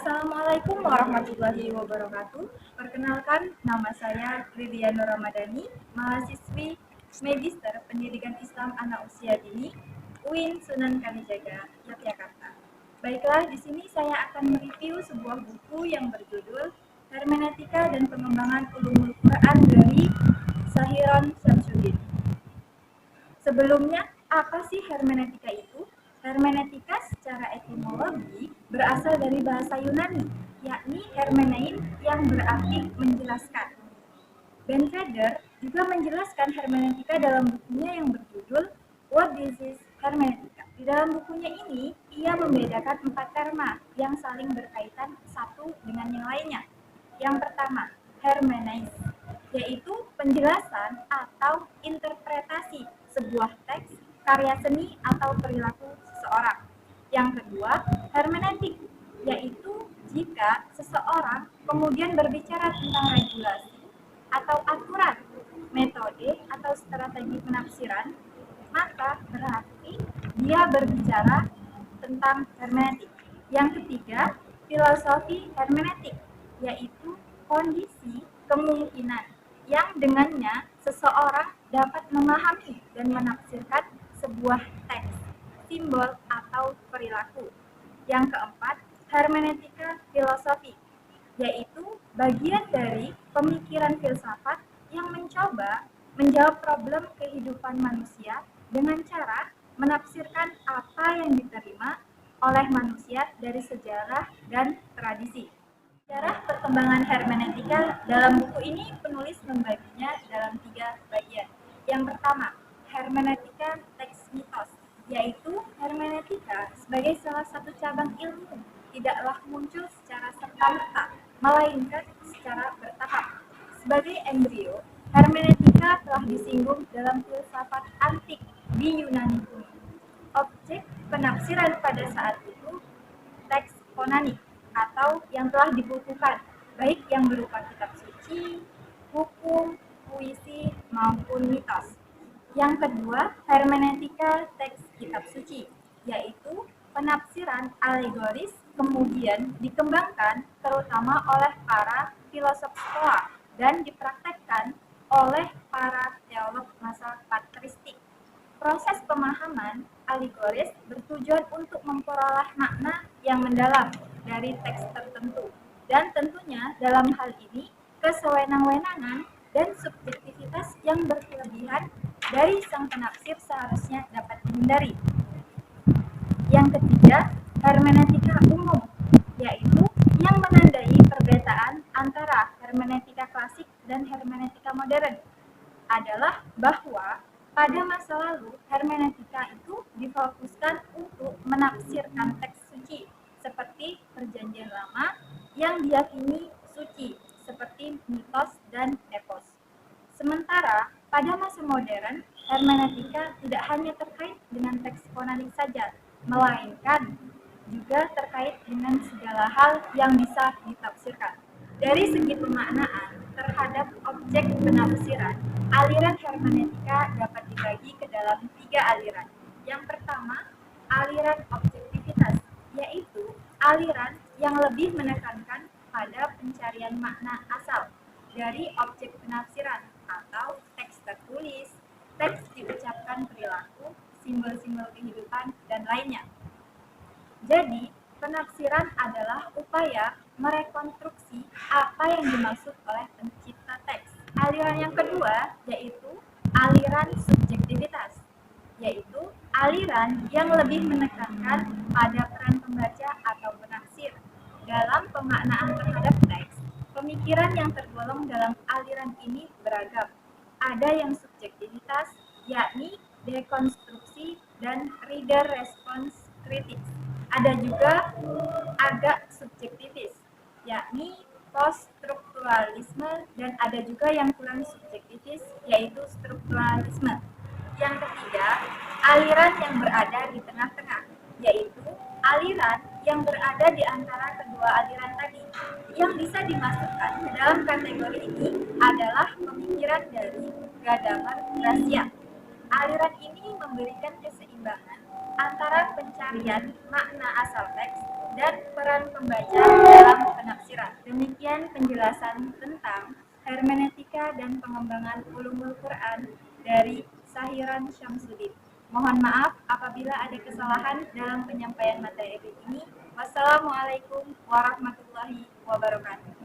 Assalamualaikum warahmatullahi wabarakatuh. Perkenalkan, nama saya Ridiano Ramadhani, mahasiswi Magister Pendidikan Islam Anak Usia Dini, UIN Sunan Kalijaga, Yogyakarta. Baiklah, di sini saya akan mereview sebuah buku yang berjudul Hermeneutika dan Pengembangan Ulumul Quran dari Shahiran Syamsuddin. Sebelumnya, apa sih hermeneutika itu? Hermeneutika secara etimologi berasal dari bahasa Yunani, yakni hermenein yang berarti menjelaskan. Ben Feder juga menjelaskan hermeneutika dalam bukunya yang berjudul What This Is Hermeneutika. Di dalam bukunya ini, ia membedakan 4 terma yang saling berkaitan satu dengan yang lainnya. Yang pertama, hermeneis, yaitu penjelasan atau interpretasi sebuah teks, karya seni atau perilaku seseorang. Yang kedua, hermeneutik, yaitu jika seseorang kemudian berbicara tentang regulasi atau aturan, metode atau strategi penafsiran, maka berarti dia berbicara tentang hermeneutik. Yang ketiga, filosofi hermeneutik, yaitu kondisi kemungkinan yang dengannya seseorang dapat memahami dan menafsirkan sebuah teks, simbol, atau perilaku. Yang keempat, hermeneutika filosofi, yaitu bagian dari pemikiran filsafat yang mencoba menjawab problem kehidupan manusia dengan cara menafsirkan apa yang diterima oleh manusia dari sejarah dan tradisi. Sejarah perkembangan hermeneutika dalam buku ini penulis membaginya dalam 3 bagian. Yang pertama, hermeneutika teks mitos, yaitu hermeneutika sebagai salah satu cabang ilmu tidaklah muncul secara serta-merta, melainkan secara bertahap. Sebagai embrio, hermeneutika telah disinggung dalam filsafat antik di Yunani kuno. Objek penafsiran pada saat itu teks konani atau yang telah dibukukan, baik yang berupa kitab suci, hukum, puisi, maupun mitos. Yang kedua, hermeneutika teks kitab suci, yaitu penafsiran alegoris kemudian dikembangkan terutama oleh para filosof Stoa dan dipraktekkan oleh para teolog masa patristik. Proses pemahaman alegoris bertujuan untuk memperoleh makna yang mendalam dari teks tertentu, dan tentunya dalam hal ini kesewenang-wenangan dan subjektivitas yang berlebihan dari sang penafsir seharusnya dapat dihindari. Yang ketiga, hermeneutika umum, yaitu yang menandai perbedaan antara hermeneutika klasik dan hermeneutika modern adalah bahwa pada masa lalu, hermeneutika itu difokuskan untuk menafsirkan teks suci, seperti Perjanjian Lama yang diyakini suci, seperti mitos dan epos. Sementara pada masa modern, hermeneutika tidak hanya terkait dengan teks konani saja, melainkan juga terkait dengan segala hal yang bisa ditafsirkan. Dari segi pemaknaan terhadap objek penafsiran, aliran hermeneutika dapat dibagi ke dalam 3 aliran. Yang pertama, aliran objektivitas, yaitu aliran yang lebih menekankan pada pencarian makna asal dari objek penafsiran atau teks tertulis, teks diucapkan perilaku, simbol-simbol kehidupan, dan lainnya. Jadi, penafsiran adalah upaya merekonstruksi apa yang dimaksud oleh pencipta teks. Aliran yang kedua yaitu aliran subjektivitas, yaitu aliran yang lebih menekankan pada peran pembaca atau penafsir dalam pemaknaan terhadap teks. Pemikiran yang tergolong dalam aliran ini beragam. Ada yang subjektivitas, yakni dekonstruksi dan reader response critics. Ada juga agak subjektivis, yakni post-strukturalisme, dan ada juga yang kurang subjektivis, yaitu strukturalisme. Yang ketiga, aliran yang berada di tengah-tengah, yaitu aliran yang berada di antara kedua aliran tadi. Yang bisa dimasukkan ke dalam kategori ini adalah pemikiran dari Gadamer Gracia. Aliran ini memberikan keseimbangan antara pencarian makna asal teks dan peran pembaca dalam penafsiran. Demikian penjelasan tentang hermeneutika dan pengembangan ulumul Quran dari Sahiran Syamsuddin. Mohon maaf apabila ada kesalahan dalam penyampaian materi ini. Wassalamualaikum warahmatullahi wabarakatuh.